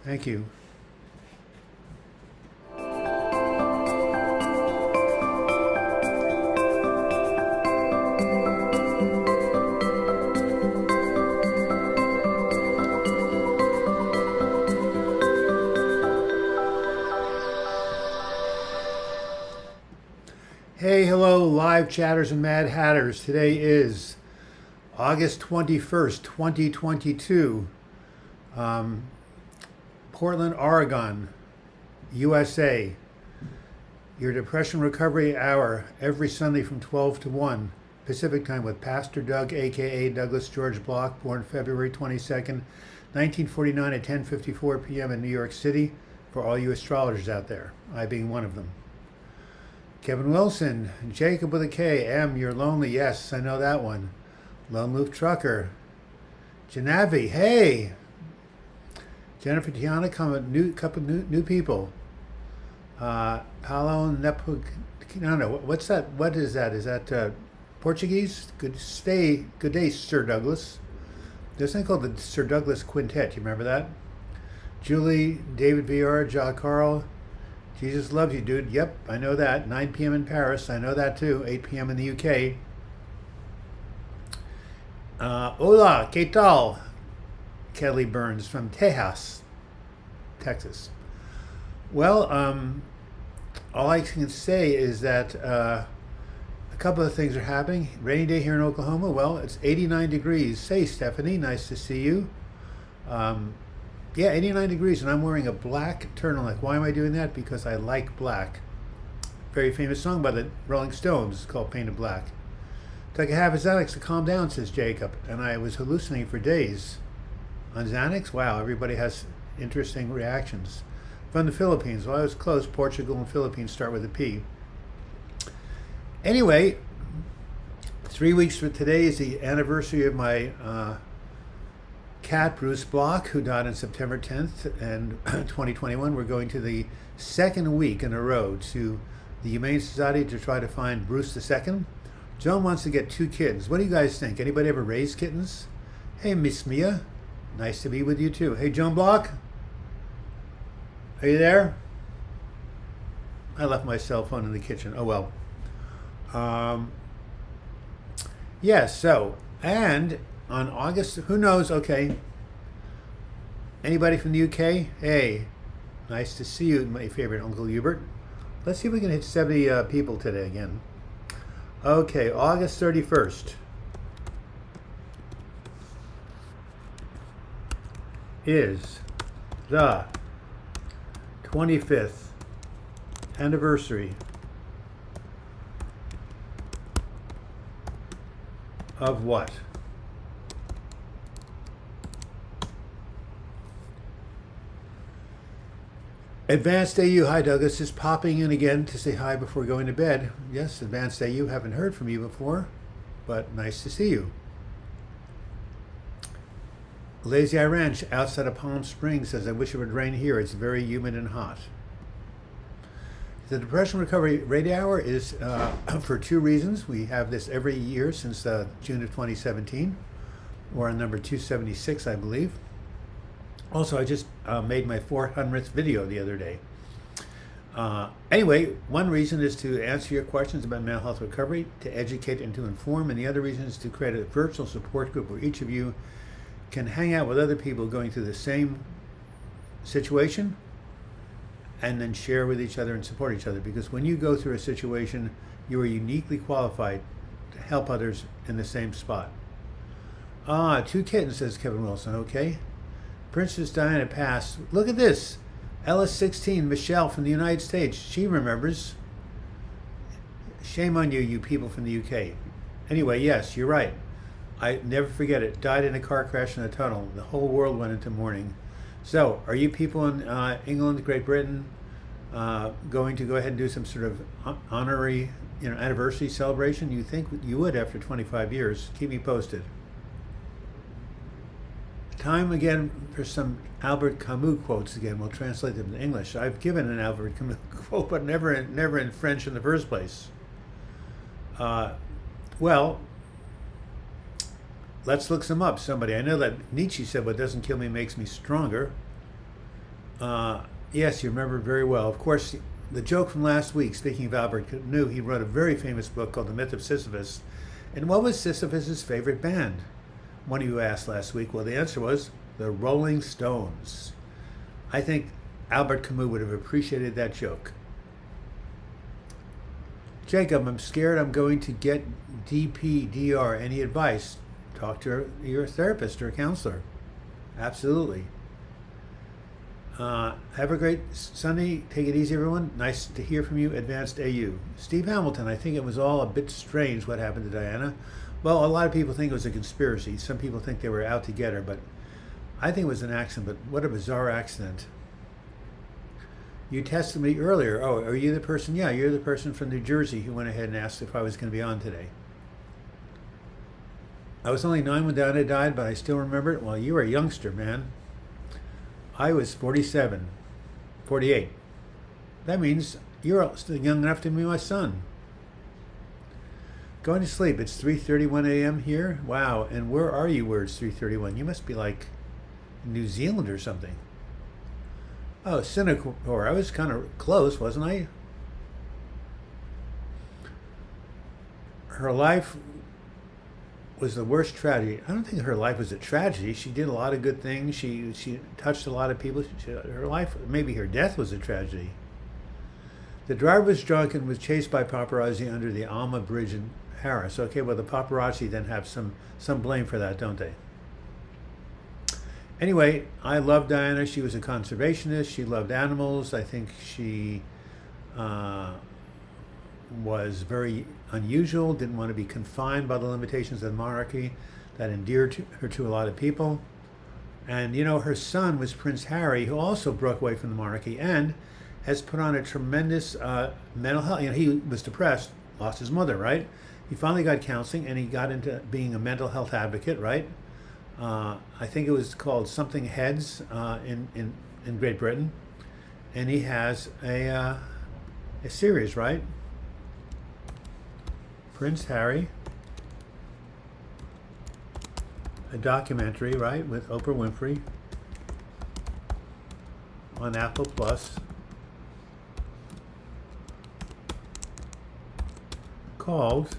Thank you. Hey, hello, live chatters and mad hatters. Today is August 21st, 2022. Portland, Oregon, USA. Your Depression Recovery Hour every Sunday from 12 to 1 Pacific Time with Pastor Doug, aka Douglas George Bloch, born February 22nd, 1949 at 10:54 p.m. in New York City, for all you astrologers out there, I being one of them. Kevin Wilson, Jacob with a K, M, you're lonely. Yes, I know that one. Lone Wolf Trucker. Janavi, hey. Jennifer Tiana, couple new people. Paulo Nepug, no, what's that? What is that? Is that Portuguese? Good day, Sir Douglas. There's something called the Sir Douglas Quintet. You remember that? Julie, David VR, Ja Carl. Jesus loves you, dude. Yep, I know that. 9 p.m. in Paris. I know that too. 8 p.m. in the UK. Hola, ¿qué tal? Kelly Burns from Tejas, Texas. Well, all I can say is that a couple of things are happening. Rainy day here in Oklahoma. Well, it's 89 degrees. Hey, Stephanie, nice to see you. Yeah, 89 degrees, and I'm wearing a black turtleneck. Why am I doing that? Because I like black. Very famous song by the Rolling Stones called Painted Black. Took a half of Xanax to calm down, says Jacob, and I was hallucinating for days. On Xanax? Wow, everybody has interesting reactions. From the Philippines. Well, I was close. Portugal and Philippines start with a P. Anyway, 3 weeks from today is the anniversary of my cat, Bruce Bloch, who died on September 10th, and 2021. We're going to the second week in a row to the Humane Society to try to find Bruce II. Joan wants to get 2 kittens. What do you guys think? Anybody ever raise kittens? Hey, Miss Mia. Nice to be with you too. Hey, Joan Bloch. Are you there? I left my cell phone in the kitchen. Oh well. Yeah, so, and on August, who knows? Okay. Anybody from the UK? Hey, nice to see you, my favorite Uncle Hubert. Let's see if we can hit 70 people today again. Okay, August 31st is the 25th anniversary of what? Advanced AU, hi Douglas, just popping in again to say hi before going to bed. Yes, Advanced AU, haven't heard from you before, but nice to see you. Lazy Eye Ranch outside of Palm Springs says, I wish it would rain here. It's very humid and hot. The Depression Recovery Radio Hour is for 2 reasons. We have this every year since June of 2017. We're on number 276, I believe. Also, I just made my 400th video the other day. Anyway, one reason is to answer your questions about mental health recovery, to educate and to inform, and the other reason is to create a virtual support group where each of you can hang out with other people going through the same situation and then share with each other and support each other. Because when you go through a situation, you are uniquely qualified to help others in the same spot. 2 kittens, says Kevin Wilson. Okay. Princess Diana passed. Look at this. LS16, Michelle from the United States. She remembers. Shame on you, you people from the UK. Anyway, yes, you're right. I never forget it. Died in a car crash in a tunnel. The whole world went into mourning. So, are you people in England, Great Britain, going to go ahead and do some sort of honorary, anniversary celebration? You think you would after 25 years? Keep me posted. Time again for some Albert Camus quotes again. We'll translate them to English. I've given an Albert Camus quote, but never in French in the first place. Well, let's look some up. Somebody. I know that Nietzsche said, what doesn't kill me makes me stronger. Yes, you remember very well. Of course, the joke from last week, speaking of Albert Camus, he wrote a very famous book called The Myth of Sisyphus. And what was Sisyphus's favorite band? One of you asked last week. Well, the answer was the Rolling Stones. I think Albert Camus would have appreciated that joke. Jacob, I'm scared I'm going to get DPDR. Any advice? Talk to your therapist or counselor. Absolutely. Have a great Sunday. Take it easy, everyone. Nice to hear from you, Advanced AU. Steve Hamilton, I think it was all a bit strange what happened to Diana. Well, a lot of people think it was a conspiracy. Some people think they were out to get her, but I think it was an accident. But what a bizarre accident. You tested me earlier. Oh, are you the person? Yeah, you're the person from New Jersey who went ahead and asked if I was going to be on today. I was only 9 when Diana died, but I still remember it. Well, you were a youngster, man. I was 47, 48. That means you're still young enough to be my son. Going to sleep. It's 3:31 a.m. here. Wow. And where are you where it's 3:31? You must be like New Zealand or something. Oh, Singapore. I was kind of close, wasn't I? Her life was the worst tragedy. I don't think her life was a tragedy. She did a lot of good things. She touched a lot of people. Her life, maybe her death was a tragedy. The driver was drunk and was chased by paparazzi under the Alma Bridge in Paris. Okay, well, the paparazzi then have some blame for that, don't they? Anyway, I love Diana. She was a conservationist. She loved animals. I think she was very unusual, didn't want to be confined by the limitations of the monarchy. That endeared her to a lot of people. And, you know, her son was Prince Harry, who also broke away from the monarchy and has put on a tremendous mental health. You know, he was depressed, lost his mother, right? He finally got counseling and he got into being a mental health advocate, right? I think it was called Something Heads in Great Britain. And he has a series, right? Prince Harry, a documentary, right, with Oprah Winfrey on Apple Plus, called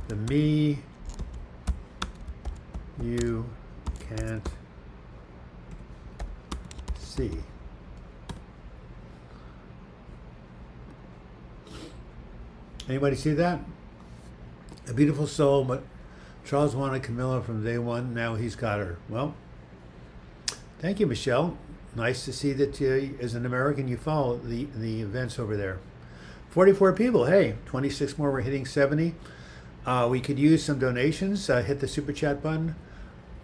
The Me You Can't See. Anybody see that? A beautiful soul, but Charles wanted Camilla from day one. Now he's got her. Well, thank you, Michelle. Nice to see that as an American you follow the events over there. 44 people. Hey, 26 more. We're hitting 70. We could use some donations. Hit the super chat button.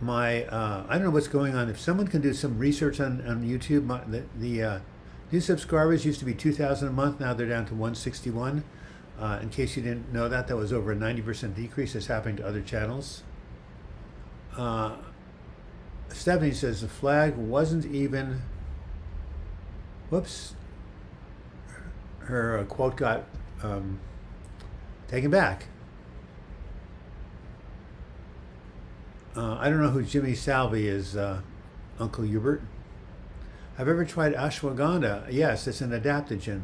I don't know what's going on. If someone can do some research on YouTube, the new subscribers used to be 2,000 a month. Now they're down to 161. In case you didn't know that was over a 90% decrease. It's happening to other channels. Stephanie says the flag wasn't even, whoops, her quote got taken back. I don't know who Jimmy Salvi is, Uncle Hubert. Have you ever tried ashwagandha? Yes, it's an adaptogen.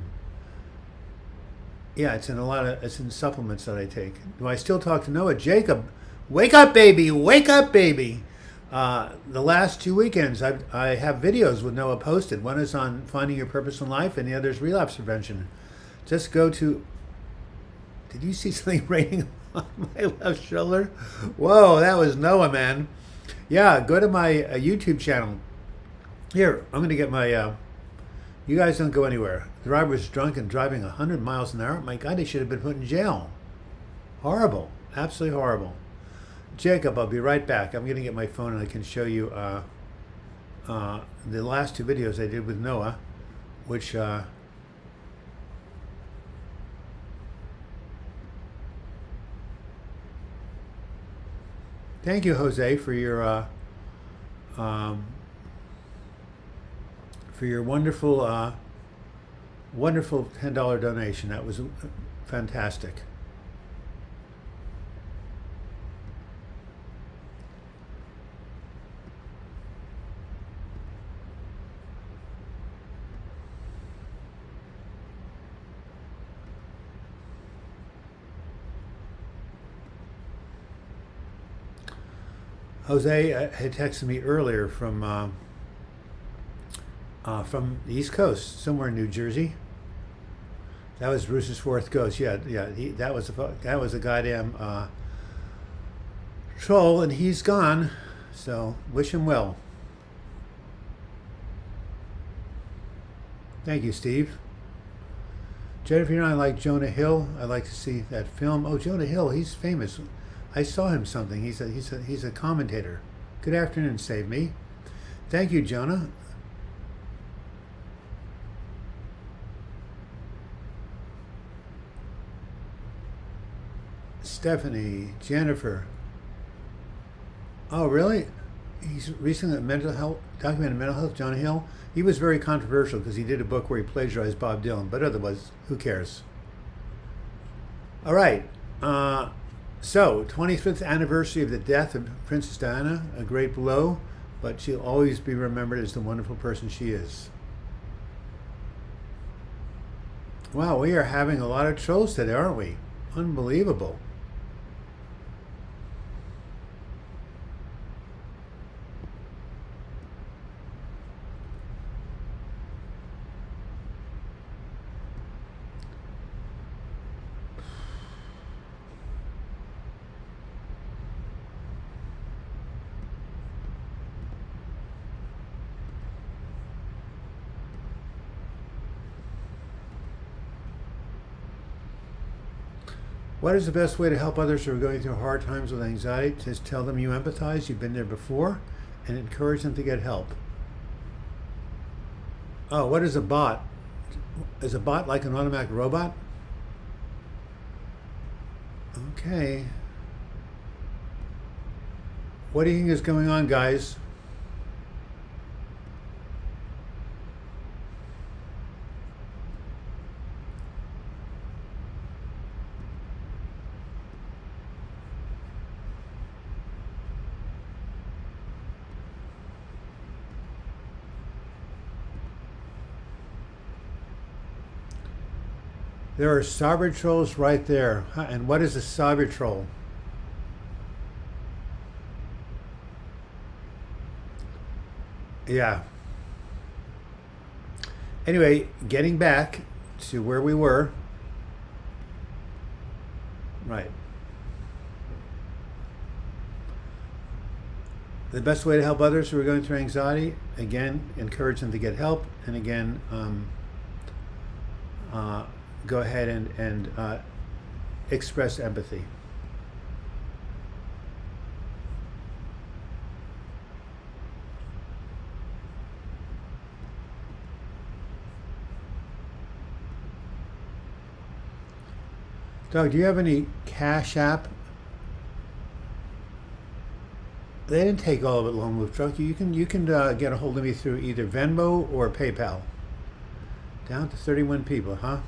Yeah, it's in supplements that I take. Do I still talk to Noah? Jacob, wake up, baby, wake up, baby. The last 2 weekends, I have videos with Noah posted. One is on finding your purpose in life, and the other is relapse prevention. Just go to. Did you see something raining on my left shoulder? Whoa, that was Noah, man. Yeah, go to my YouTube channel. Here, I'm going to get my. You guys don't go anywhere. The driver was drunk and driving 100 miles an hour. My God, they should have been put in jail. Horrible. Absolutely horrible. Jacob, I'll be right back. I'm going to get my phone and I can show you the last 2 videos I did with Noah, which thank you, Jose, for your wonderful wonderful $10 donation. That was fantastic. Jose had texted me earlier from the East Coast, somewhere in New Jersey. That was Bruce's fourth ghost. Yeah, yeah. That was a goddamn troll, and he's gone. So wish him well. Thank you, Steve. Jennifer and I like Jonah Hill. I'd like to see that film. Oh, Jonah Hill, he's famous. I saw him something. He's a commentator. Good afternoon, Save Me. Thank you, Jonah. Stephanie, Jennifer. Oh, really? He's recently documented mental health, Jonah Hill. He was very controversial because he did a book where he plagiarized Bob Dylan, but otherwise, who cares? All right. So, 25th anniversary of the death of Princess Diana, a great blow, but she'll always be remembered as the wonderful person she is. Wow, we are having a lot of trolls today, aren't we? Unbelievable. What is the best way to help others who are going through hard times with anxiety? Just tell them you empathize, you've been there before, and encourage them to get help. Oh, what is a bot? Is a bot like an automatic robot? Okay. What do you think is going on, guys? There are cyber trolls right there. And what is a cyber troll? Yeah. Anyway, getting back to where we were. Right. The best way to help others who are going through anxiety, again, encourage them to get help. And again, go ahead and express empathy. Doug, do you have any Cash App? They didn't take all of it, Lone Wolf Truck. You can get a hold of me through either Venmo or PayPal. Down to 31 people, huh?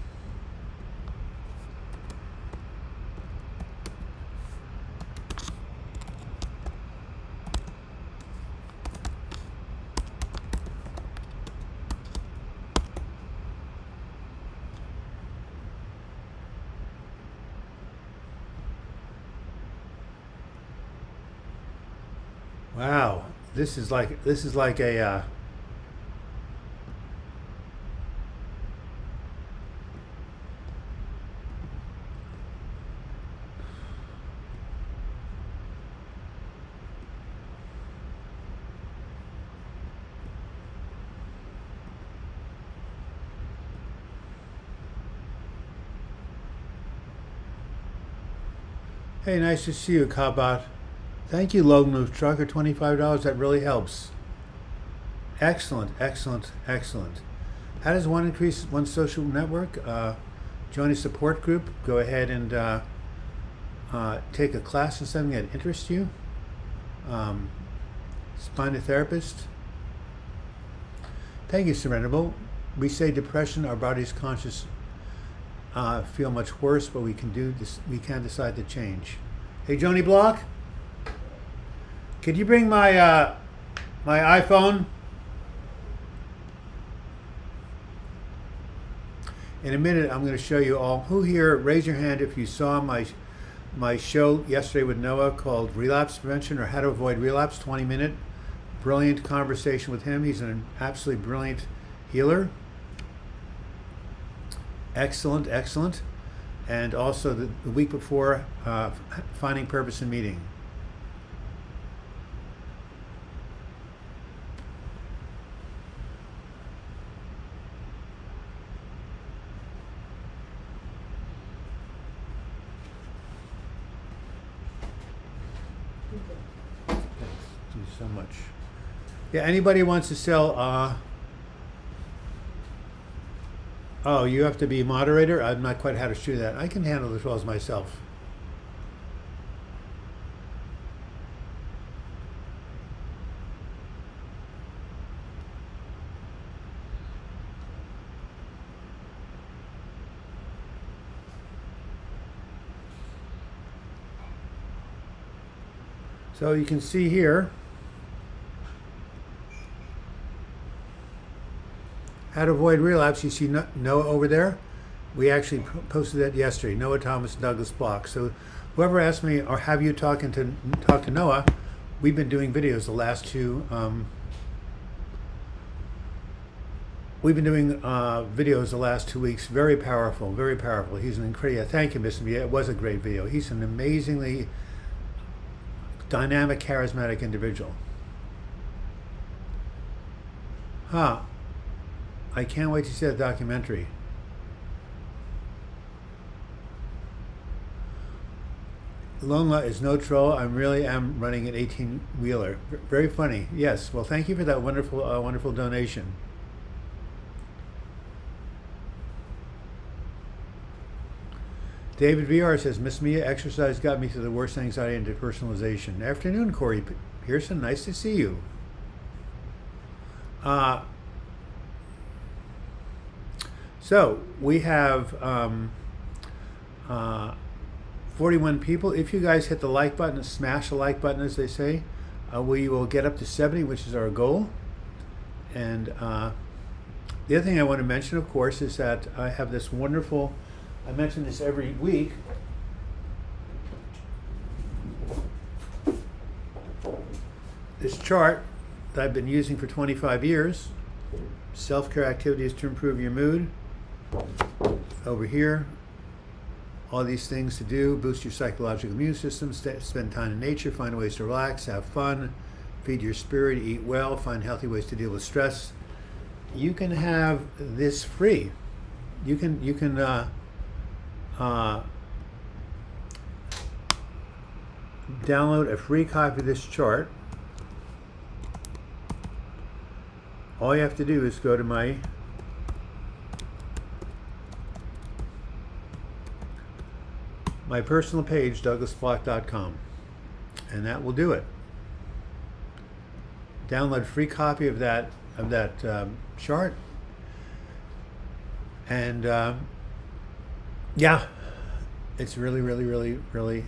Wow, this is like a Hey, nice to see you, Kabat. Thank you, Logan Roof Trucker, $25. That really helps. Excellent, excellent, excellent. How does one increase one's social network? Join a support group. Go ahead and take a class in something that interests you. Find a therapist. Thank you, Surrenderable. We say depression, our body's conscious feel much worse, but we can do this. We can decide to change. Hey, Joni Bloch. Could you bring my my iPhone? In a minute, I'm going to show you all. Who here, raise your hand if you saw my my show yesterday with Noah called Relapse Prevention or How to Avoid Relapse, 20-minute. Brilliant conversation with him. He's an absolutely brilliant healer. Excellent, excellent. And also the week before, Finding Purpose in Meeting. Thank you so much. Yeah, anybody wants to sell, oh, you have to be a moderator? I'm not quite how to do that. I can handle this well as myself. So you can see here, how to avoid relapse. You see Noah over there? We actually posted that yesterday. Noah Thomas, Douglas Bloch. So whoever asked me, or have you talk to Noah? We've been doing videos the last two. We've been doing videos the last 2 weeks. Very powerful, very powerful. He's an incredible. Thank you, Mr. Mia. It was a great video. He's an amazingly dynamic, charismatic individual. Huh. I can't wait to see that documentary. Longla is no troll. I really am running an 18-wheeler. Very funny. Yes. Well, thank you for that wonderful, wonderful donation. David VR says, Miss Mia, exercise got me through the worst anxiety and depersonalization. Afternoon, Corey Pearson. Nice to see you. So we have 41 people. If you guys hit the like button, smash the like button, as they say, we will get up to 70, which is our goal. And the other thing I want to mention, of course, is that I have this wonderful, I mention this every week, this chart that I've been using for 25 years, self-care activities to improve your mood. Over here, all these things to do: boost your psychological immune system, spend time in nature, find ways to relax, have fun, feed your spirit, eat well, find healthy ways to deal with stress. You can have this free. You can download a free copy of this chart. All you have to do is go to my personal page, douglasbloch.com, and that will do it. Download a free copy of that chart, and yeah, it's really, really, really, really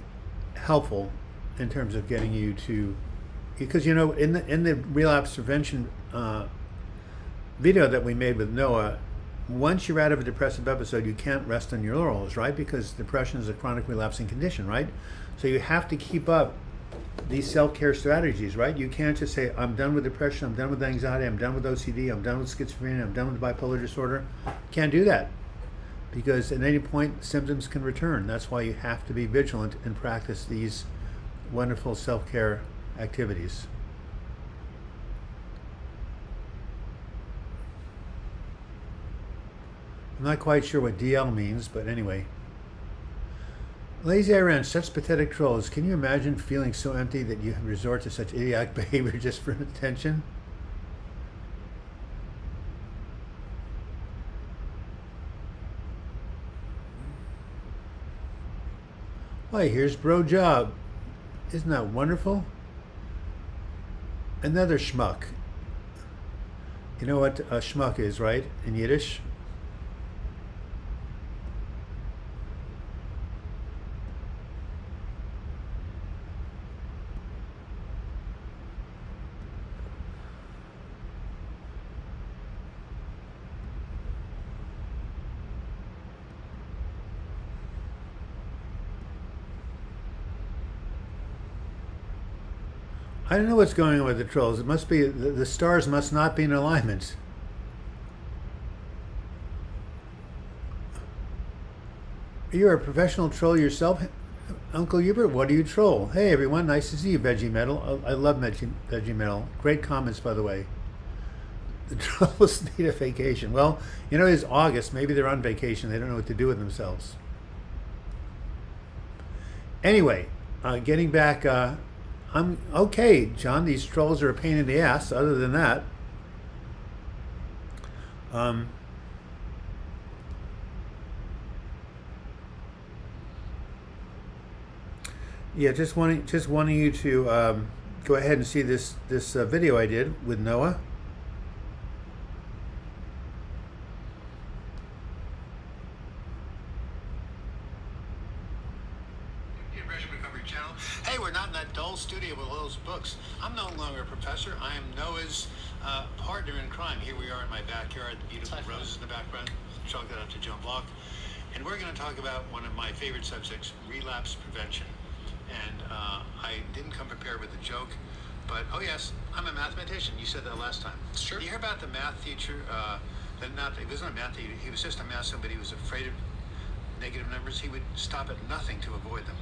helpful in terms of getting you to, because in the relapse prevention video that we made with Noah, once you're out of a depressive episode, you can't rest on your laurels, right? Because depression is a chronic relapsing condition, right? So you have to keep up these self-care strategies, right? You can't just say, I'm done with depression, I'm done with anxiety, I'm done with OCD, I'm done with schizophrenia, I'm done with bipolar disorder. Can't do that, because at any point symptoms can return. That's why you have to be vigilant and practice these wonderful self-care activities. I'm not quite sure what DL means, but anyway. Lazy Iran, such pathetic trolls. Can you imagine feeling so empty that you resort to such idiotic behavior just for attention? Why, here's Bro Job. Isn't that wonderful? Another schmuck. You know what a schmuck is, right? In Yiddish? I don't know what's going on with the trolls. It must be the stars must not be in alignment. You're a professional troll yourself, Uncle Hubert. What do you troll? Hey everyone, nice to see you, Veggie Metal. I love Veggie Metal. Great comments, by the way. The trolls need a vacation. Well, you know, it's August. Maybe they're on vacation. They don't know what to do with themselves. Anyway, getting back, I'm okay, John. These trolls are a pain in the ass. Other than that, yeah, just wanting you to go ahead and see this video I did with Noah. Hey, we're not in that dull studio with all those books. I'm no longer a professor. I am Noah's partner in crime. Here we are in my backyard, the beautiful roses in the background. Chalk that up to John Bloch. And we're going to talk about one of my favorite subjects, relapse prevention. And I didn't come prepared with a joke, but oh yes, I'm a mathematician. You said that last time. Sure. Did you hear about the math teacher? It wasn't a math teacher. He was just a math student, but he was afraid of negative numbers. He would stop at nothing to avoid them.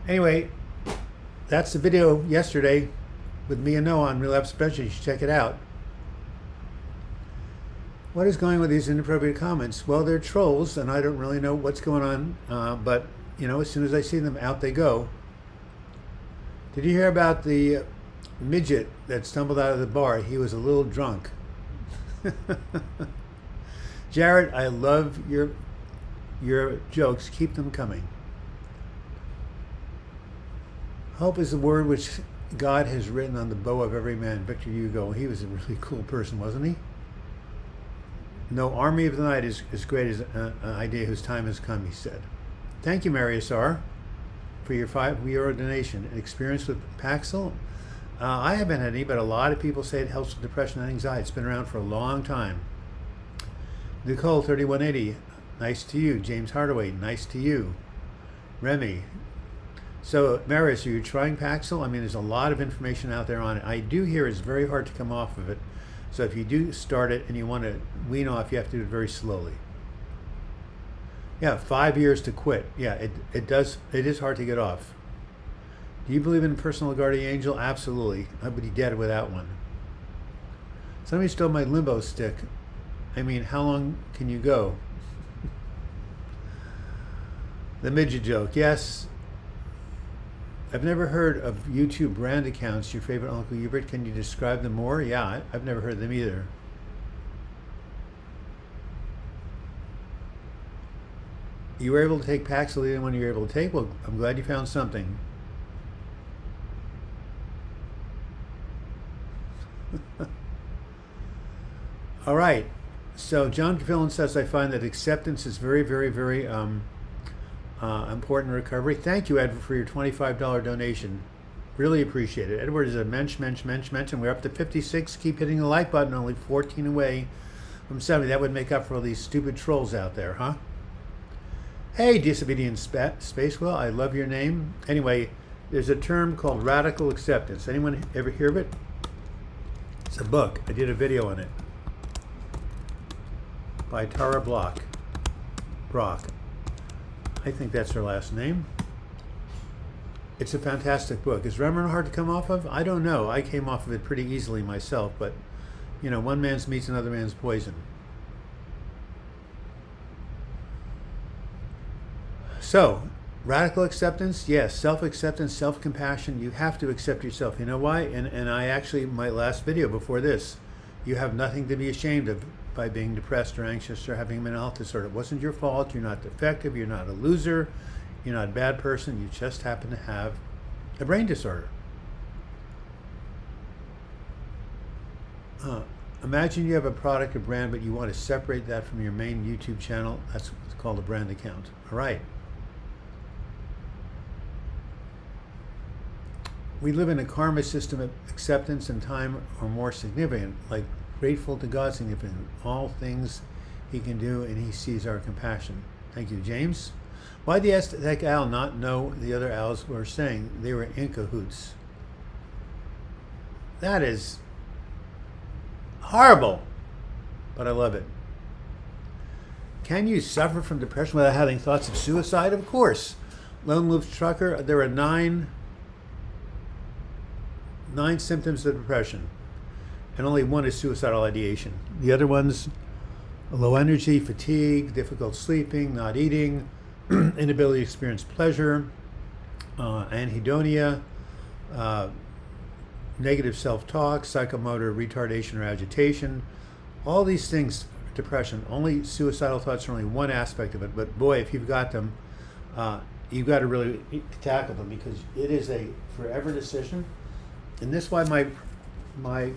Anyway, that's the video yesterday with me and Noah on relapse prevention. You should check it out. What is going with these inappropriate comments? Well, they're trolls, and I don't really know what's going on, but, you know, as soon as I see them, out they go. Did you hear about the midget that stumbled out of the bar? He was a little drunk. Jared, I love your jokes. Keep them coming. Hope is the word which God has written on the bow of every man. Victor Hugo, he was a really cool person, wasn't he? No army of the night is as great as an idea whose time has come, he said. Thank you, Marius R., for your €5 donation. Experience with Paxil? I haven't had any, but a lot of people say it helps with depression and anxiety. It's been around for a long time. Nicole, 3180, nice to you. James Hardaway, nice to you. Remy. So, Marius, are you trying Paxil? I mean, there's a lot of information out there on it. I do hear it's very hard to come off of it. So if you do start it and you want to wean off, you have to do it very slowly. Yeah, 5 years to quit. Yeah, it is hard to get off. Do you believe in a personal guardian angel? Absolutely. I would be dead without one. Somebody stole my limbo stick. I mean, how long can you go? The midget joke. Yes. I've never heard of YouTube brand accounts. Your favorite, Uncle Hubert? Can you describe them more? Yeah, I've never heard of them either. You were able to take Paxil even when you were able to take? Well, I'm glad you found something. All right. So John Cavillon says, I find that acceptance is very, very, very important recovery. Thank you, Edward, for your $25 donation. Really appreciate it. Edward is a mensch. We're up to 56. Keep hitting the like button. Only 14 away from 70. That would make up for all these stupid trolls out there, huh? Hey, Disobedient Spacewell, I love your name. Anyway, there's a term called radical acceptance. Anyone ever hear of it? It's a book. I did a video on it by Tara Bloch. I think that's her last name. It's a fantastic book. Is Rembrandt hard to come off of? I don't know. I came off of it pretty easily myself, but, you know, one man's meat's another man's poison. So, radical acceptance, yes. Self-acceptance, self-compassion. You have to accept yourself. You know why? And I actually, my last video before this, you have nothing to be ashamed of by being depressed or anxious or having a mental health disorder. It wasn't your fault. You're not defective. You're not a loser. You're not a bad person. You just happen to have a brain disorder. Imagine you have a product or brand, but you want to separate that from your main YouTube channel. That's what's called a brand account. All right. We live in a karma system of acceptance and time are more significant, like grateful to God significant. All things he can do and he sees our compassion. Thank you, James. Why'd the Aztec owl not know the other owls were saying? They were in cahoots. That is horrible, but I love it. Can you suffer from depression without having thoughts of suicide? Of course. Lone Wolf Trucker, there are nine symptoms of depression, and only one is suicidal ideation. The other ones, low energy, fatigue, difficult sleeping, not eating, inability to experience pleasure, anhedonia, negative self-talk, psychomotor retardation or agitation. All these things, depression. Only suicidal thoughts are only one aspect of it, but boy, if you've got them, you've got to really tackle them, because it is a forever decision. And this is why my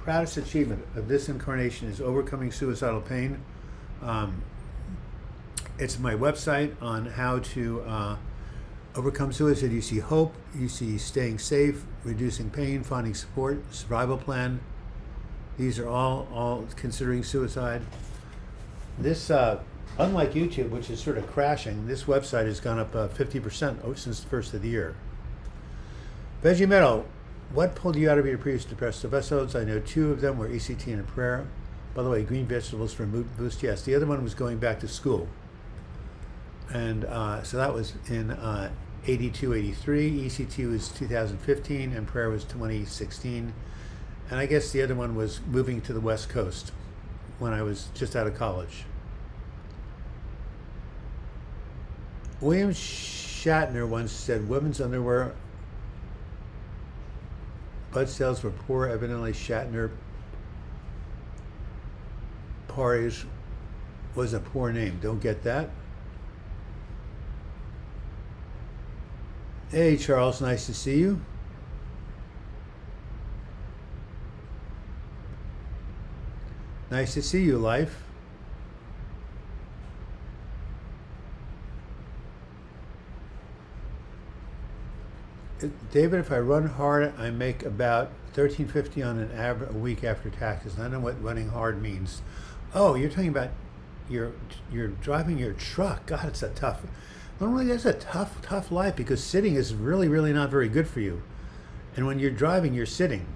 proudest achievement of this incarnation is overcoming suicidal pain. It's my website on how to overcome suicide. You see hope, you see staying safe, reducing pain, finding support, survival plan. These are all considering suicide. This, unlike YouTube, which is sort of crashing, this website has gone up 50% since the first of the year. Veggie Meadow, what pulled you out of your previous depressive episodes? I know 2 of them were ECT and a prayer. By the way, green vegetables for mood boost. Yes, the other one was going back to school. And so that was in 82, 83. ECT was 2015, and prayer was 2016. And I guess the other one was moving to the West Coast when I was just out of college. William Shatner once said, women's underwear bud sales were poor. Evidently, Shatner Parties was a poor name. Don't get that. Hey, Charles, nice to see you. Nice to see you, Life. David, if I run hard, I make about $13.50 on an average a week after taxes. I don't know what running hard means. Oh, you're talking about you're driving your truck. God, it's a tough. Normally, that's a tough life, because sitting is really, really not very good for you. And when you're driving, you're sitting.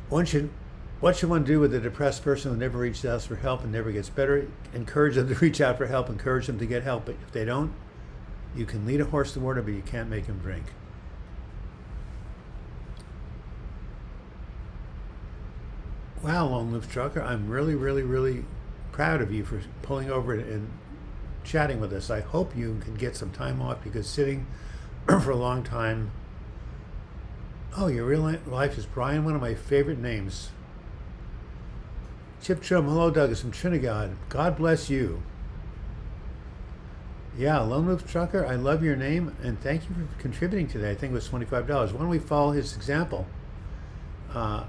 What should one do with a depressed person who never reaches out for help and never gets better? Encourage them to reach out for help. Encourage them to get help. But if they don't, you can lead a horse to water, but you can't make him drink. Wow, Lone Wolf Trucker, I'm really, really, really proud of you for pulling over and chatting with us. I hope you can get some time off, because sitting for a long time. Oh, your real life is Brian, one of my favorite names. Chip Trum, hello Douglas from Trinidad. God bless you. Yeah, Lone Wolf Trucker, I love your name, and thank you for contributing today. I think it was $25. Why don't we follow his example? Of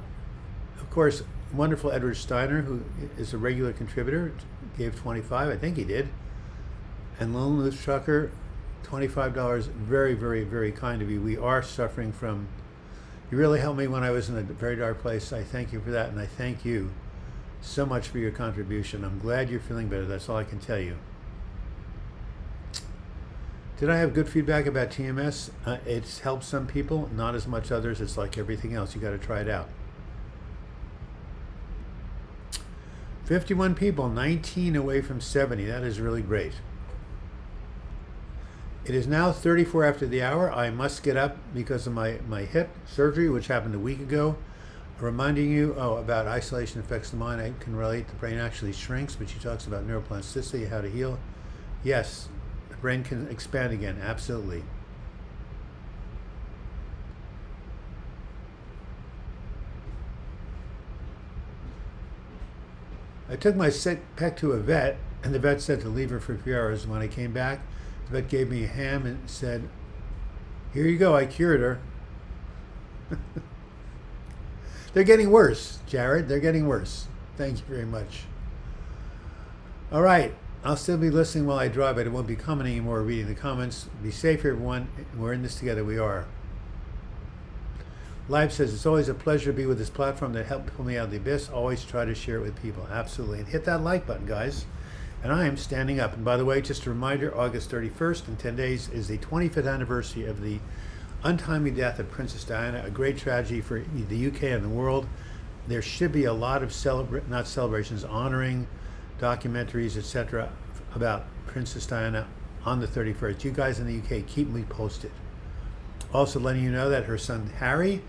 course, wonderful Edward Steiner, who is a regular contributor, gave $25. I think he did. And Lone Wolf Trucker, $25. Very, very, very kind of you. We are suffering from. You really helped me when I was in a very dark place. I thank you for that, and I thank you so much for your contribution. I'm glad you're feeling better. That's all I can tell you. Did I have good feedback about TMS? It's helped some people, not as much others. It's like everything else. You got to try it out. 51 people, 19 away from 70. That is really great. It is now 34 after the hour. I must get up because of my hip surgery, which happened a week ago. Reminding you about isolation affects the mind. I can relate. The brain actually shrinks, but she talks about neuroplasticity, how to heal. Yes, the brain can expand again. Absolutely. I took my sick pet to a vet, and the vet said to leave her for a few hours. When I came back, the vet gave me a ham and said, "Here you go, I cured her." They're getting worse, Jared. They're getting worse. Thank you very much. All right. I'll still be listening while I drive, but I won't be commenting anymore, reading the comments. Be safe, everyone. We're in this together. We are. Live says, it's always a pleasure to be with this platform that helped pull me out of the abyss. Always try to share it with people. Absolutely. And hit that like button, guys. And I am standing up. And by the way, just a reminder, August 31st, in 10 days, is the 25th anniversary of the untimely death of Princess Diana, a great tragedy for the UK and the world. There should be a lot of not celebrations, honoring, documentaries, etc. about Princess Diana on the 31st. You guys in the UK, keep me posted. Also letting you know that her son Harry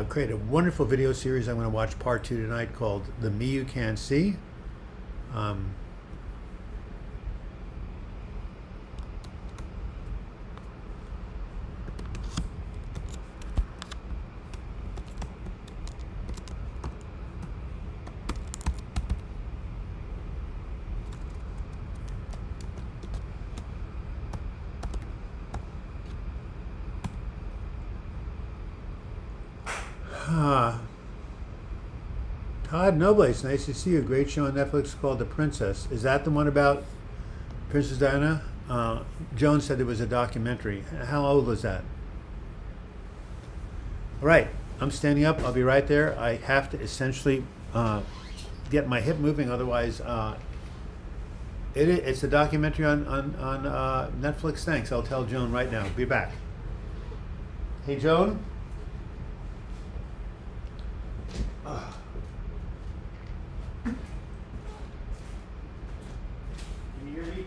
created a wonderful video series. I'm going to watch part 2 tonight called The Me You Can't See. Todd Noblace, nice to see you. Great show on Netflix called The Princess. Is that the one about Princess Diana? Joan said there was a documentary. How old was that? All right, I'm standing up. I'll be right there. I have to essentially get my hip moving, otherwise it's a documentary on Netflix. Thanks. I'll tell Joan right now. Be back. Hey, Joan? Can you hear me?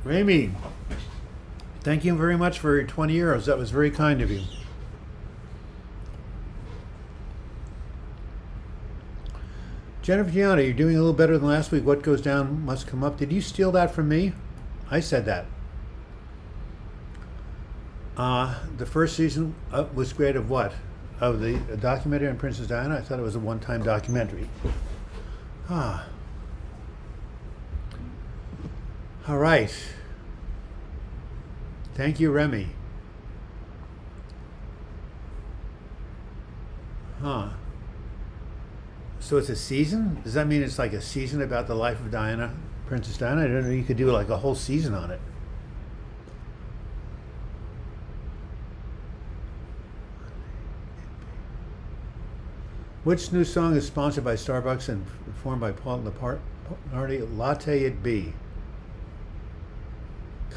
Ramy, thank you very much for your 20 euros. That was very kind of you. Jennifer Gianna, you're doing a little better than last week. What goes down must come up. Did you steal that from me? I said that. The first season was great of what? Of the documentary on Princess Diana? I thought it was a one-time documentary. All right. Thank you, Remy. So it's a season? Does that mean it's like a season about the life of Diana, Princess Diana? I don't know. You could do like a whole season on it. Which new song is sponsored by Starbucks and performed by Paul Party? Latte It Be.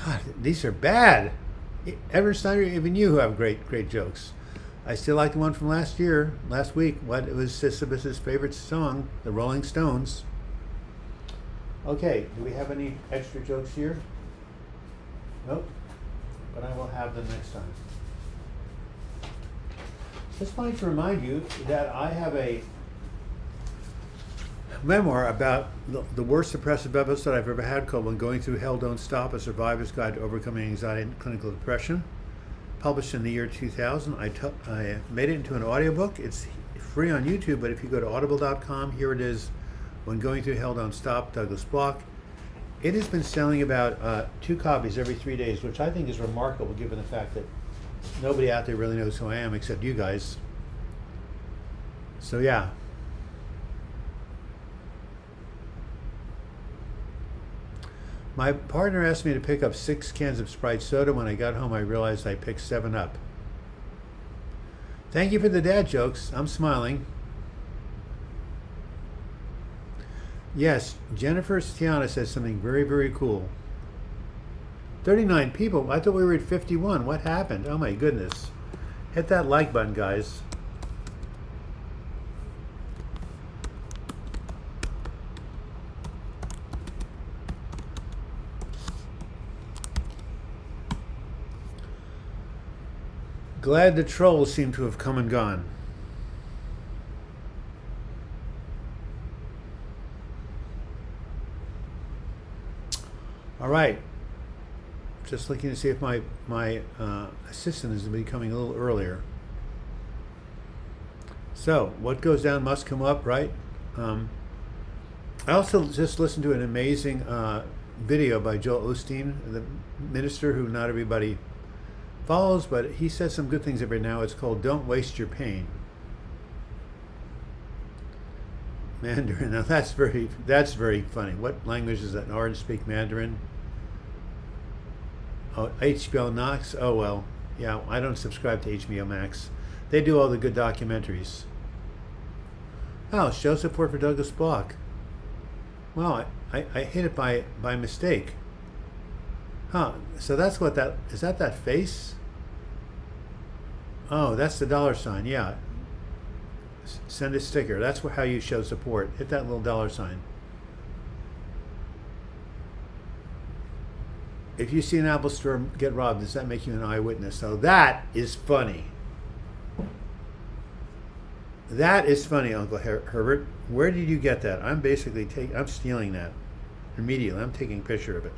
God, these are bad. Ever Snyder, even you have great jokes. I still like the one from last week. It was Sisyphus's favorite song, The Rolling Stones. Okay, do we have any extra jokes here? Nope, but I will have them next time. Just like to remind you that I have a memoir about the worst depressive episode I've ever had called When Going Through Hell Don't Stop, A Survivor's Guide to Overcoming Anxiety and Clinical Depression, published in the year 2000. I made it into an audiobook. It's free on YouTube, but if you go to audible.com, here it is, When Going Through Hell Don't Stop, Douglas Bloch. It has been selling about 2 copies every 3 days, which I think is remarkable given the fact that nobody out there really knows who I am except you guys. So yeah. My partner asked me to pick up 6 cans of Sprite soda. When I got home, I realized I picked 7 up. Thank you for the dad jokes. I'm smiling. Yes, Jennifer Tiana says something very, very cool. 39 people. I thought we were at 51. What happened? Oh my goodness. Hit that like button, guys. Glad the trolls seem to have come and gone. All right. Just looking to see if my assistant is becoming a little earlier. So, what goes down must come up, right? I also just listened to an amazing video by Joel Osteen, the minister who not everybody follows, but he says some good things every now. It's called "Don't Waste Your Pain." Mandarin. Now that's very funny. What language is that? In Orange speak Mandarin. Oh, HBO Max. Oh well, yeah. I don't subscribe to HBO Max. They do all the good documentaries. Oh, show support for Douglas Bloch. Well, I hit it by mistake. Huh. So that's what that is. That face? Oh, that's the $sign. Yeah. Send a sticker. That's how you show support. Hit that little $sign. If you see an Apple store get robbed, does that make you an eyewitness? So that is funny. That is funny, Uncle Herbert. Where did you get that? I'm basically I'm stealing that immediately. I'm taking a picture of it.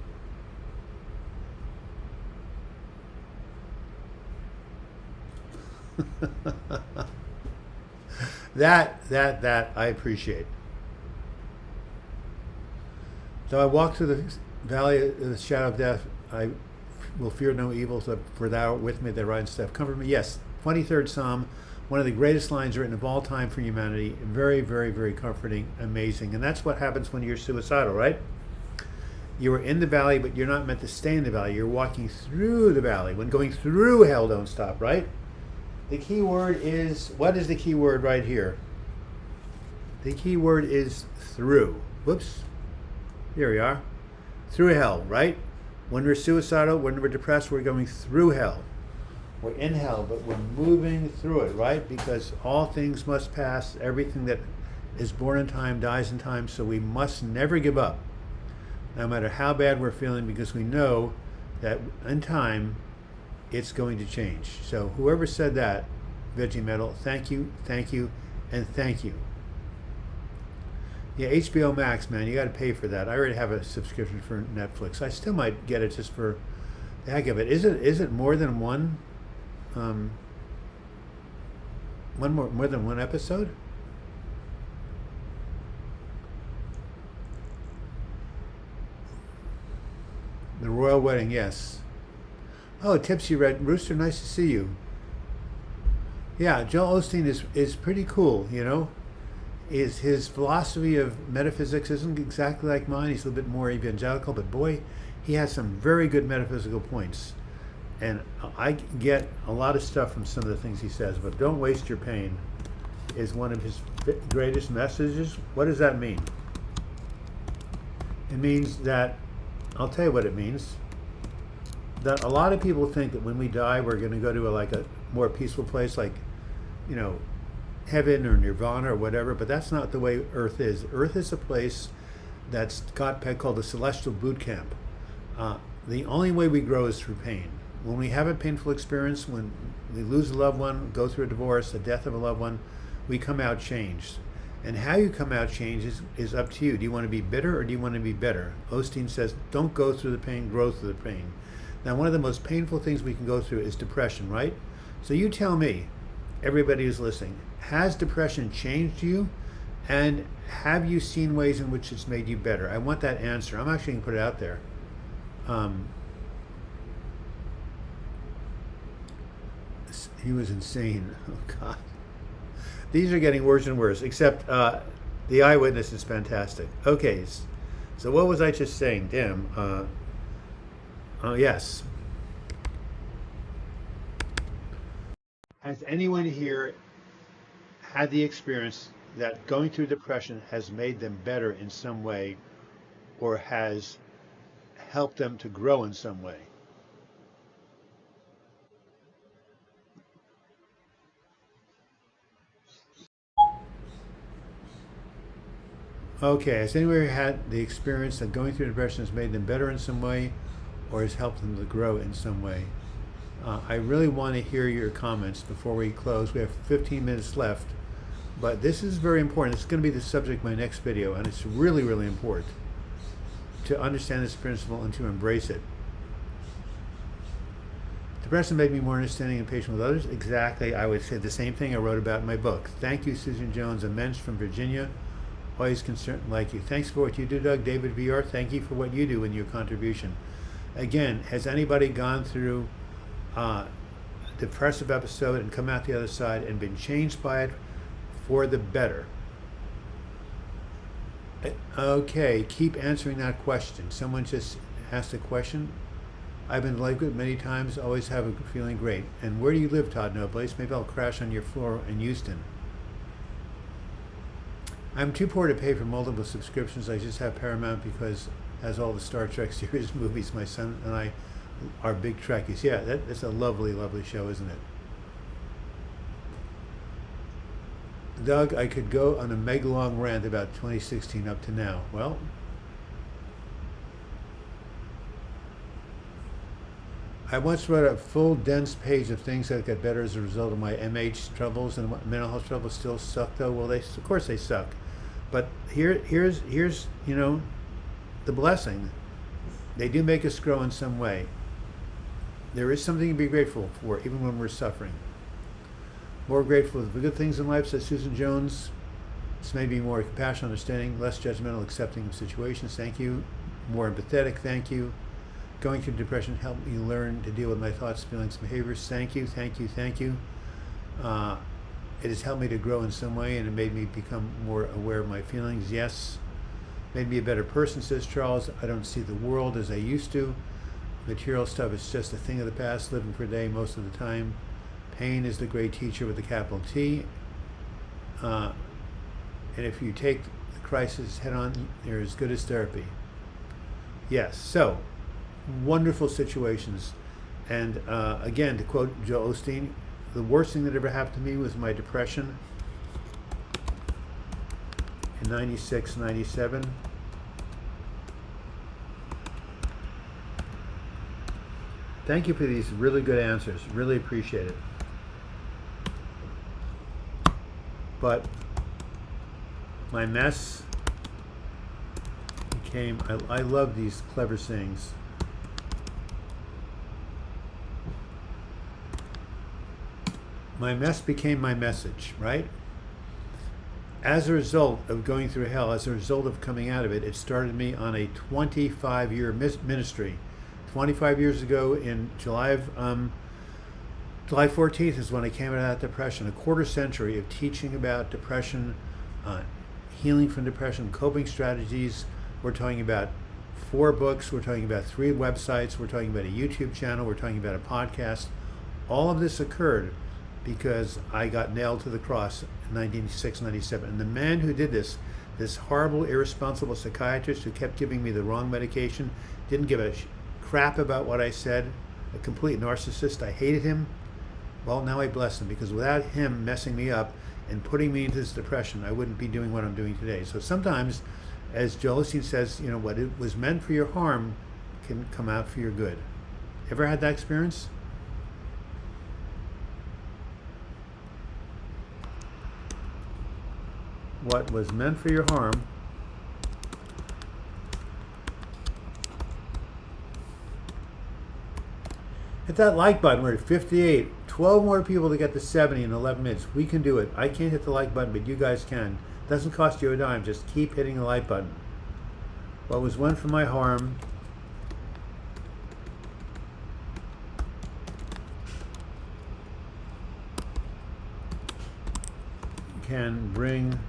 that I appreciate. Though I walk through the valley of the shadow of death, I will fear no evil, for thou art with me, thy rod and staff comfort me. Yes, 23rd Psalm, one of the greatest lines written of all time for humanity. Very, very, very comforting, amazing. And that's what happens when you're suicidal, right? You are in the valley, but you're not meant to stay in the valley. You're walking through the valley. When going through hell, don't stop, right? The key word is, what is the key word right here? The key word is through. Whoops. Here we are. Through hell, right? When we're suicidal, when we're depressed, we're going through hell. We're in hell, but we're moving through it, right? Because all things must pass. Everything that is born in time dies in time. So we must never give up, no matter how bad we're feeling, because we know that in time, it's going to change. So whoever said that, Veggie Metal, thank you, and thank you. Yeah, HBO Max, man, you got to pay for that. I already have a subscription for Netflix. I still might get it just for the heck of it. Is it more than one? More than one episode? The Royal Wedding, yes. Oh, Tipsy Red Rooster, nice to see you. Yeah, Joel Osteen is pretty cool, you know. His philosophy of metaphysics isn't exactly like mine. He's a little bit more evangelical, but boy, he has some very good metaphysical points. And I get a lot of stuff from some of the things he says, but don't waste your pain is one of his greatest messages. What does that mean? It means that, I'll tell you what it means, that a lot of people think that when we die, we're going to go to a more peaceful place, like, you know, heaven or nirvana or whatever, but that's not the way Earth is. Earth is a place that's called the celestial boot camp. The only way we grow is through pain. When we have a painful experience, when we lose a loved one, go through a divorce, the death of a loved one, we come out changed. And how you come out changed is up to you. Do you want to be bitter or do you want to be better? Osteen says, don't go through the pain, grow through the pain. Now, one of the most painful things we can go through is depression, right? So you tell me, everybody who's listening, has depression changed you? And have you seen ways in which it's made you better? I want that answer. I'm actually going to put it out there. He was insane. Oh, God. These are getting worse and worse, except the eyewitness is fantastic. Okay, so what was I just saying? Damn. Oh, yes. Has anyone here had the experience that going through depression has made them better in some way or has helped them to grow in some way? Okay, has anyone had the experience that going through depression has made them better in some way or has helped them to grow in some way? I really want to hear your comments before we close. We have 15 minutes left, but this is very important. It's going to be the subject of my next video, and it's really, really important to understand this principle and to embrace it. Depression made me more understanding and patient with others. Exactly. I would say the same thing I wrote about in my book. Thank you, Susan Jones, immense from Virginia. Always concerned like you. Thanks for what you do, Doug. David VR, thank you for what you do in your contribution. Again, has anybody gone through a depressive episode and come out the other side and been changed by it for the better? Okay, keep answering that question. Someone just asked a question. I've been like it many times, always have a feeling great. And where do you live, Todd Nobles? Maybe I'll crash on your floor in Houston. I'm too poor to pay for multiple subscriptions. I just have Paramount because it has all the Star Trek series movies. My son and I are big Trekkies. Yeah, that's a lovely, lovely show, isn't it? Doug, I could go on a mega long rant about 2016 up to now. Well, I once wrote a full, dense page of things that got better as a result of my MH troubles, and mental health troubles still suck, though. Well, of course they suck. But here's the blessing. They do make us grow in some way. There is something to be grateful for, even when we're suffering. More grateful for the good things in life, says Susan Jones. It's made me more compassionate, understanding, less judgmental, accepting of situations. Thank you. More empathetic. Thank you. Going through depression helped me learn to deal with my thoughts, feelings, and behaviors. Thank you, thank you, thank you. It has helped me to grow in some way, and it made me become more aware of my feelings. Yes. Made me a better person, says Charles. I don't see the world as I used to. Material stuff is just a thing of the past, living for a day most of the time. Pain is the great teacher with a capital T. And if you take the crisis head on, they're as good as therapy. Yes, so wonderful situations. And again, to quote Joe Osteen, the worst thing that ever happened to me was my depression in 96, 97. Thank you for these really good answers. Really appreciate it. But my mess became, I love these clever sayings. My mess became my message, right? As a result of going through hell, as a result of coming out of it, it started me on a 25-year ministry. 25 years ago in July 14th is when I came out of that depression. A quarter century of teaching about depression, healing from depression, coping strategies. We're talking about 4 books. We're talking about 3 websites. We're talking about a YouTube channel. We're talking about a podcast. All of this occurred because I got nailed to the cross in 1996, 97. And the man who did this horrible, irresponsible psychiatrist who kept giving me the wrong medication, didn't give a crap about what I said, a complete narcissist. I hated him. Well, now I bless him, because without him messing me up and putting me into this depression, I wouldn't be doing what I'm doing today. So sometimes, as Joel Osteen says, what it was meant for your harm can come out for your good. Ever had that experience? What was meant for your harm hit that like button. We're at 58. 12 more people to get to 70 in 11 minutes. We can do it. I can't hit the like button, but you guys can. It doesn't cost you a dime. Just keep hitting the like button. What was meant for my harm can bring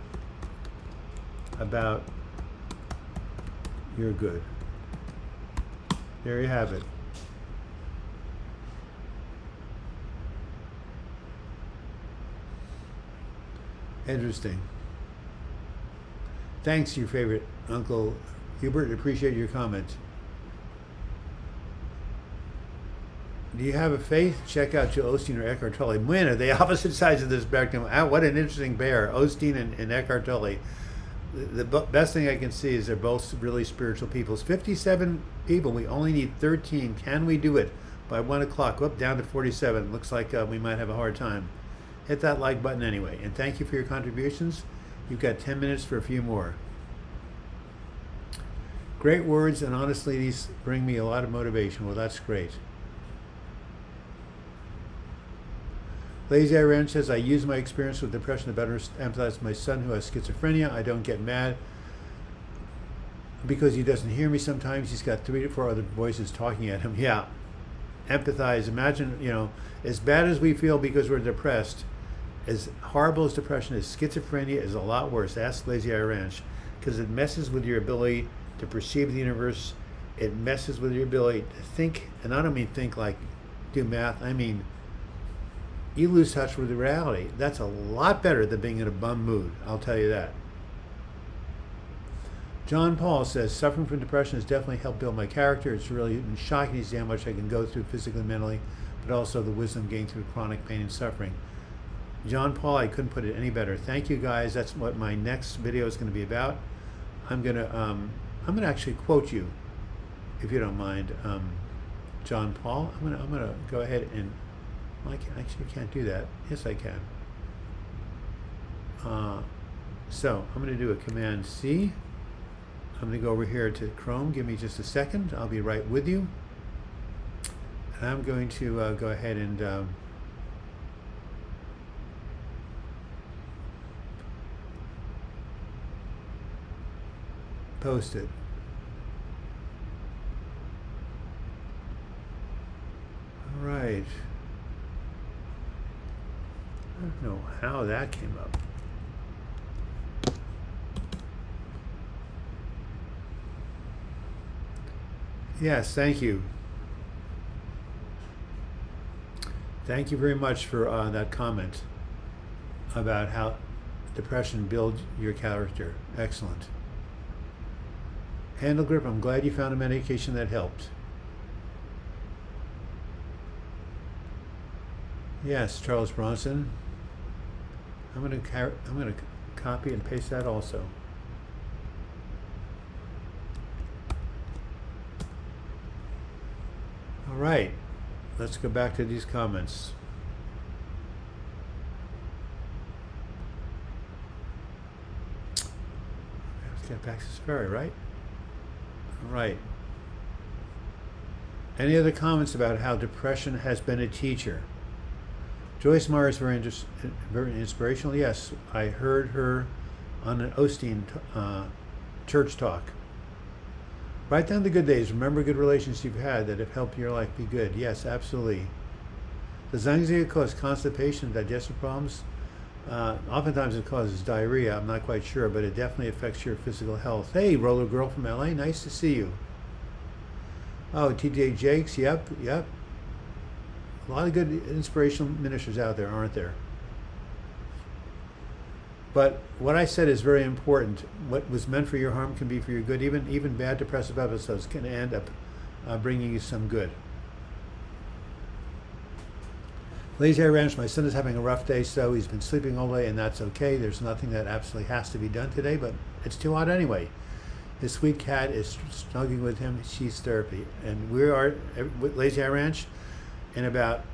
about your good. There you have it. Interesting. Thanks, your favorite Uncle Hubert. Appreciate your comment. Do you have a faith? Check out Joe Osteen or Eckhart Tolle. Man, are they opposite sides of this spectrum? What an interesting pair, Osteen and Eckhart Tolle. The best thing I can see is they're both really spiritual people. 57 people. We only need 13. Can we do it by 1 o'clock? Up down to 47. Looks like we might have a hard time. Hit that like button anyway. And thank you for your contributions. You've got 10 minutes for a few more. Great words, and honestly, these bring me a lot of motivation. Well, that's great. Lazy Iran says, I use my experience with depression to better empathize with my son who has schizophrenia. I don't get mad because he doesn't hear me sometimes. He's got 3 to 4 other voices talking at him. Yeah. Empathize. Imagine, as bad as we feel because we're depressed, as horrible as depression is, schizophrenia is a lot worse. Ask Lazy Iran, because it messes with your ability to perceive the universe. It messes with your ability to think, and I don't mean think like do math. I mean, you lose touch with the reality. That's a lot better than being in a bum mood. I'll tell you that. John Paul says, suffering from depression has definitely helped build my character. It's really been shocking to see how much I can go through physically and mentally, but also the wisdom gained through chronic pain and suffering. John Paul, I couldn't put it any better. Thank you, guys. That's what my next video is going to be about. I'm gonna actually quote you, if you don't mind, John Paul. I'm gonna go ahead and I can't do that. Yes, I can. So I'm gonna do a Command C. I'm gonna go over here to Chrome. Give me just a second. I'll be right with you. And I'm going to go ahead and post it. All right. I don't know how that came up. Yes, thank you. Thank you very much for that comment about how depression builds your character. Excellent. Handle grip, I'm glad you found a medication that helped. Yes, Charles Bronson. I'm going to copy and paste that also. All right, let's go back to these comments. Let's get back to this ferry, right? All right. Any other comments about how depression has been a teacher? Joyce Meyer is very inspirational. Yes, I heard her on an Osteen church talk. Write down the good days. Remember good relations you've had that have helped your life be good. Yes, absolutely. Does anxiety cause constipation, digestive problems? Oftentimes it causes diarrhea. I'm not quite sure, but it definitely affects your physical health. Hey, Roller Girl from LA, nice to see you. Oh, TJ Jakes, yep. A lot of good inspirational ministers out there, aren't there? But what I said is very important. What was meant for your harm can be for your good. Even bad depressive episodes can end up bringing you some good. Lazy Ranch, my son is having a rough day, so he's been sleeping all day, and that's okay. There's nothing that absolutely has to be done today, but it's too hot anyway. His sweet cat is snuggling with him. She's therapy. And we are, with Lazy Ranch, in about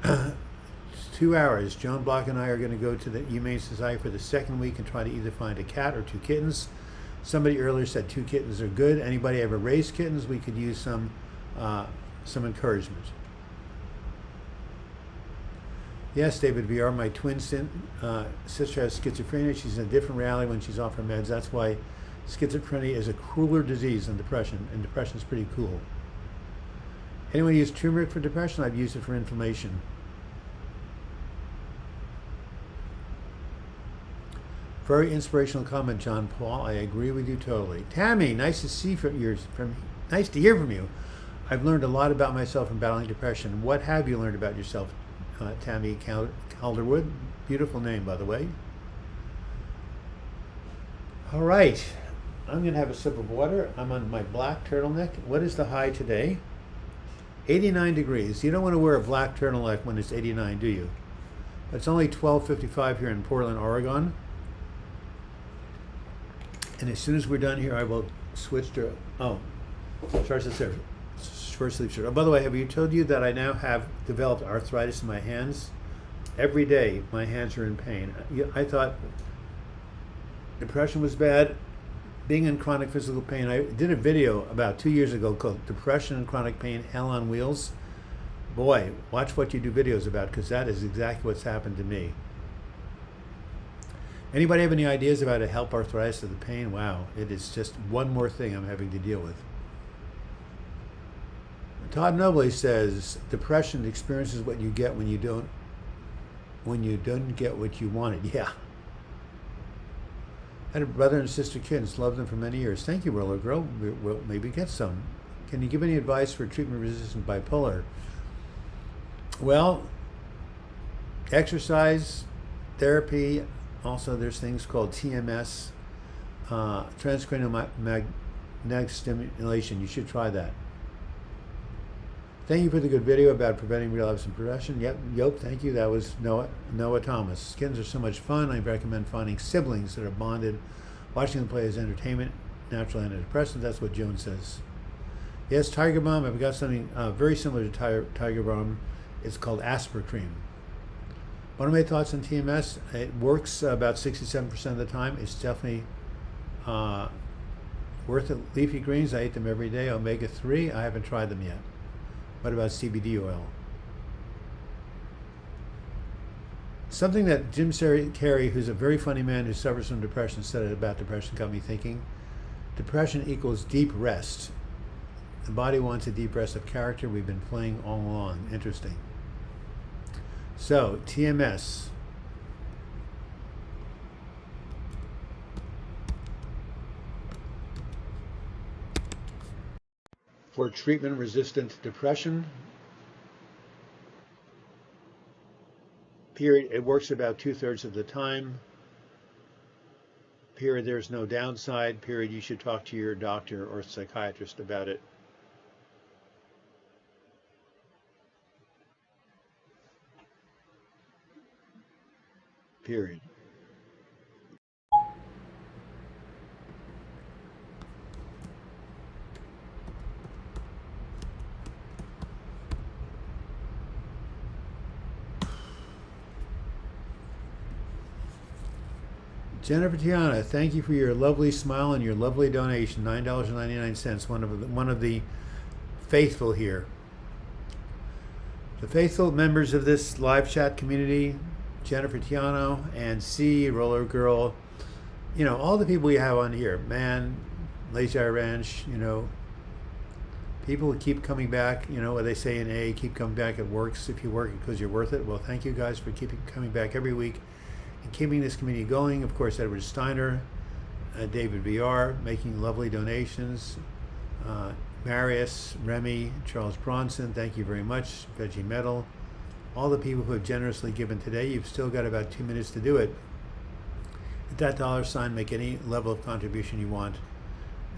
2 hours, Joan Bloch and I are going to go to the Humane Society for the second week and try to either find a cat or 2 kittens. Somebody earlier said 2 kittens are good. Anybody ever raised kittens? We could use some encouragement. Yes, David VR, my twin sister has schizophrenia. She's in a different reality when she's off her meds. That's why schizophrenia is a crueler disease than depression, and depression is pretty cool. Anyone use turmeric for depression? I've used it for inflammation. Very inspirational comment, John Paul. I agree with you totally. Tammy, nice to see nice to hear from you. I've learned a lot about myself in battling depression. What have you learned about yourself, Tammy Calderwood? Beautiful name, by the way. All right, I'm going to have a sip of water. I'm on my black turtleneck. What is the high today? 89 degrees. You don't want to wear a black turtleneck when it's 89, do you? It's only 12:55 here in Portland, Oregon. And as soon as we're done here, I will switch to, short sleeve shirt. Oh, by the way, have you told you that I now have developed arthritis in my hands? Every day, my hands are in pain. I thought depression was bad. Being in chronic physical pain, I did a video about 2 years ago called Depression and Chronic Pain, Hell on Wheels. boy, watch what you do videos about, because that is exactly what's happened to me. Anybody have any ideas about how to help arthritis or the pain? Wow, it is just one more thing I'm having to deal with. Todd Nobley says, depression experiences what you get when you don't get what you wanted. Yeah. I had a brother and sister kids, loved them for many years. Thank you, Roller Girl. We'll maybe get some. Can you give any advice for treatment-resistant bipolar? Well, exercise, therapy, also there's things called TMS, transcranial magnetic stimulation. You should try that. Thank you for the good video about preventing relapse and progression. Yep, Yoke, thank you. That was Noah Thomas. Skins are so much fun. I recommend finding siblings that are bonded, watching them play as entertainment, natural antidepressants. That's what Joan says. Yes, Tiger Balm. I've got something very similar to Tiger Balm. It's called Aspercreme. One of my thoughts on TMS, it works about 67% of the time. It's definitely worth it. Leafy greens, I eat them every day. Omega-3, I haven't tried them yet. What about CBD oil? Something that Jim Carrey, who's a very funny man who suffers from depression, said about depression got me thinking. Depression equals deep rest. The body wants a deep rest of character. We've been playing all along. Interesting. So, TMS. For treatment-resistant depression, period, it works about 2/3 of the time. Period, there's no downside. Period, you should talk to your doctor or psychiatrist about it. Period. Jennifer Tiana, thank you for your lovely smile and your lovely donation, $9.99. One of the faithful here. The faithful members of this live chat community, Jennifer Tiano and C, Roller Girl, you know, all the people we have on here, man, Lazy Eye Ranch, you know, people keep coming back, you know what they say in A, keep coming back, it works if you work it because you're worth it. Well, thank you guys for keeping coming back every week and keeping this community going. Of course, Edward Steiner, David VR, making lovely donations, Marius, Remy, Charles Bronson, thank you very much, Veggie Metal, all the people who have generously given today. You've still got about 2 minutes to do it. At that $, make any level of contribution you want.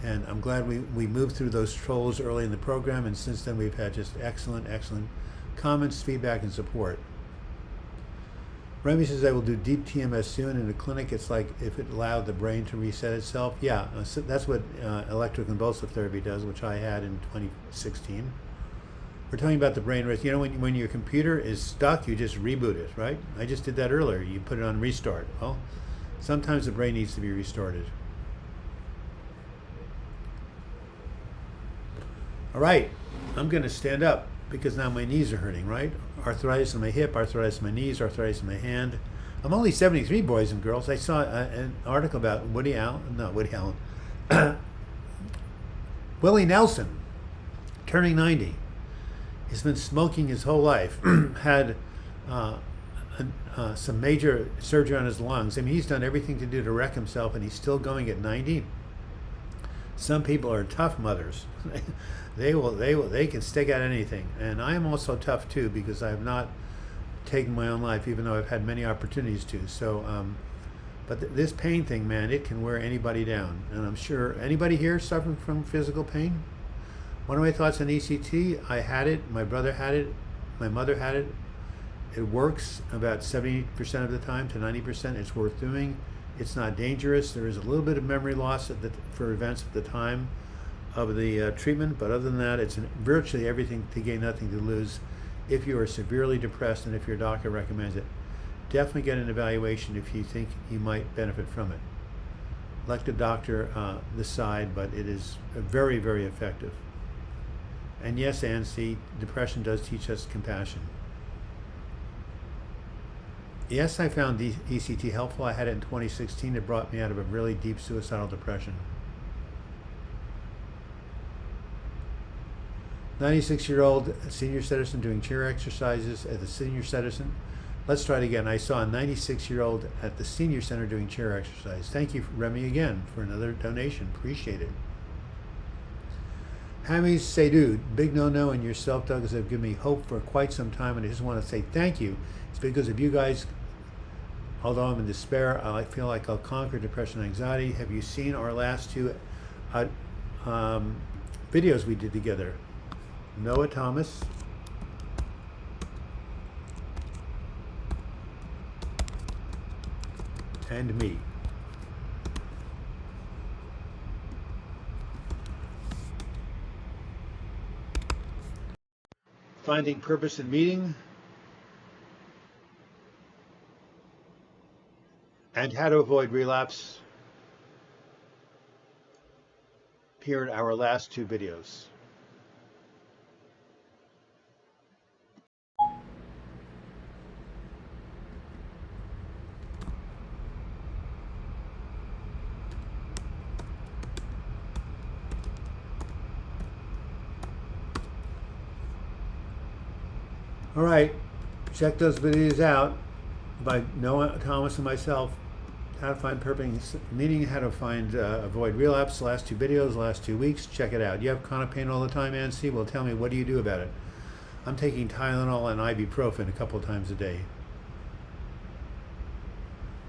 And I'm glad we moved through those trolls early in the program, and since then we've had just excellent comments, feedback, and support. Remy says, I will do deep TMS soon in a clinic. It's like if it allowed the brain to reset itself. Yeah, so that's what electroconvulsive therapy does, which I had in 2016. We're talking about the brain rest. You know, when your computer is stuck, you just reboot it, right? I just did that earlier. You put it on restart. Well, sometimes the brain needs to be restarted. All right, I'm going to stand up because now my knees are hurting, right? Arthritis in my hip, arthritis in my knees, arthritis in my hand. I'm only 73, boys and girls. I saw an article about Willie Nelson, turning 90. He's been smoking his whole life, had some major surgery on his lungs. I mean, he's done everything to do to wreck himself, and he's still going at 90. Some people are tough mothers. They can stick at anything, and I am also tough too because I have not taken my own life, even though I've had many opportunities to. So, but this pain thing, man, it can wear anybody down, and I'm sure anybody here suffering from physical pain. One of my thoughts on ECT, I had it, my brother had it, my mother had it. It works about 70% of the time to 90%. It's worth doing. It's not dangerous. There is a little bit of memory loss for events at the time of the treatment, but other than that, it's virtually everything to gain, nothing to lose if you are severely depressed and if your doctor recommends it. Definitely get an evaluation if you think you might benefit from it. Let the doctor decide, but it is very, very effective. And yes, Nancy, depression does teach us compassion. Yes, I found ECT helpful. I had it in 2016. It brought me out of a really deep suicidal depression. 96-year-old senior citizen doing chair exercises at the senior citizen. Let's try it again. I saw a 96-year-old at the senior center doing chair exercise. Thank you, Remy, again for another donation. Appreciate it. Hamis Seydoud, big no-no, and yourself, Douglas, have given me hope for quite some time, and I just want to say thank you. It's because of you guys. Although I'm in despair, I feel like I'll conquer depression and anxiety. Have you seen our last two videos we did together? Noah Thomas and me. Finding purpose in meeting and how to avoid relapse appeared in our last two videos. All right, check those videos out by Noah Thomas and myself. How to find purpose, meaning how to find avoid relapse. The last two videos, the last 2 weeks. Check it out. You have chronic pain all the time, Nancy? Well, tell me, what do you do about it? I'm taking Tylenol and ibuprofen a couple of times a day.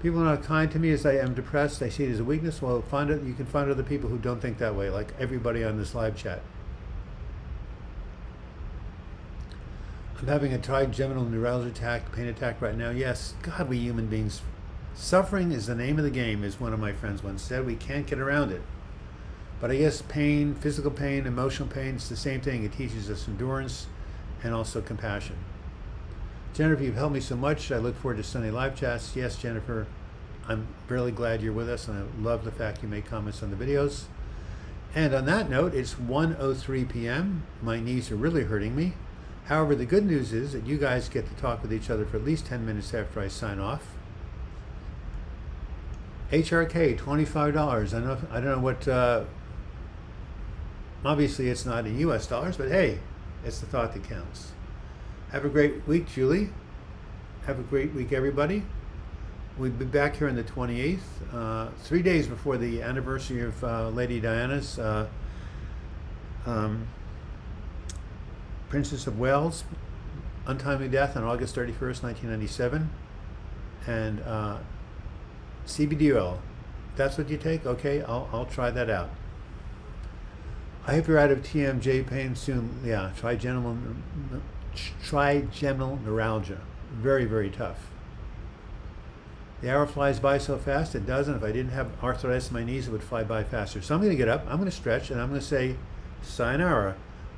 People are not kind to me as I am depressed. They see it as a weakness. Well, you can find other people who don't think that way, like everybody on this live chat. I'm having a trigeminal neuralgia attack, pain attack right now. Yes, God, we human beings. Suffering is the name of the game, as one of my friends once said. We can't get around it. But I guess pain, physical pain, emotional pain, it's the same thing. It teaches us endurance and also compassion. Jennifer, you've helped me so much. I look forward to Sunday live chats. Yes, Jennifer, I'm really glad you're with us, and I love the fact you make comments on the videos. And on that note, it's 1:03 p.m. My knees are really hurting me. However, the good news is that you guys get to talk with each other for at least 10 minutes after I sign off. HRK, $25. I don't know what, obviously it's not in US dollars, but hey, it's the thought that counts. Have a great week, Julie. Have a great week, everybody. We'll be back here on the 28th, 3 days before the anniversary of Lady Diana's Princess of Wales untimely death on August 31st, 1997. And CBD oil. That's what you take? Okay, I'll try that out. I hope you're out of TMJ pain soon. Yeah, trigeminal neuralgia. Very, very tough. The hour flies by so fast, it doesn't. If I didn't have arthritis in my knees, it would fly by faster. So I'm going to get up, I'm going to stretch, and I'm going to say sayonara,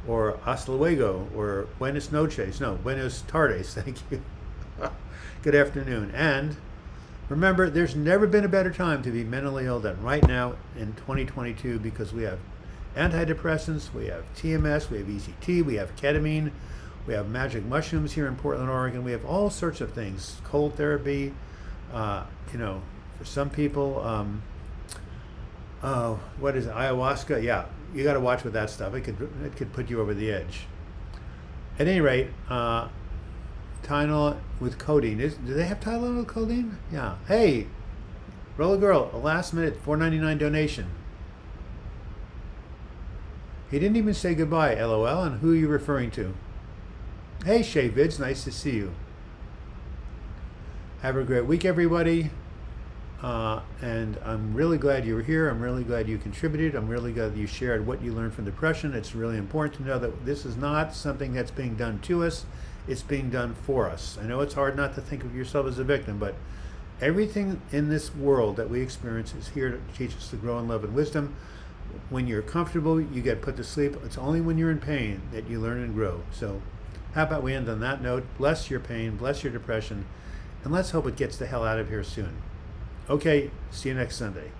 or hasta luego, or buenas noches. No, buenas tardes. Thank you. Good afternoon. And remember, there's never been a better time to be mentally ill than right now in 2022, because we have antidepressants, we have TMS, we have ECT, we have ketamine, we have magic mushrooms here in Portland, Oregon. We have all sorts of things. Cold therapy, for some people, what is it? Ayahuasca? Yeah, you got to watch with that stuff. It could put you over the edge. At any rate, Tylenol with codeine. Do they have Tylenol with codeine? Yeah. Hey, Roller Girl, a last minute $4.99 donation. He didn't even say goodbye, LOL. And who are you referring to? Hey, Shay Vids, nice to see you. Have a great week, everybody. And I'm really glad you were here. I'm really glad you contributed. I'm really glad you shared what you learned from depression. It's really important to know that this is not something that's being done to us. It's being done for us. I know it's hard not to think of yourself as a victim, but everything in this world that we experience is here to teach us to grow in love and wisdom. When you're comfortable, you get put to sleep. It's only when you're in pain that you learn and grow. So how about we end on that note? Bless your pain, bless your depression, and let's hope it gets the hell out of here soon. Okay, see you next Sunday.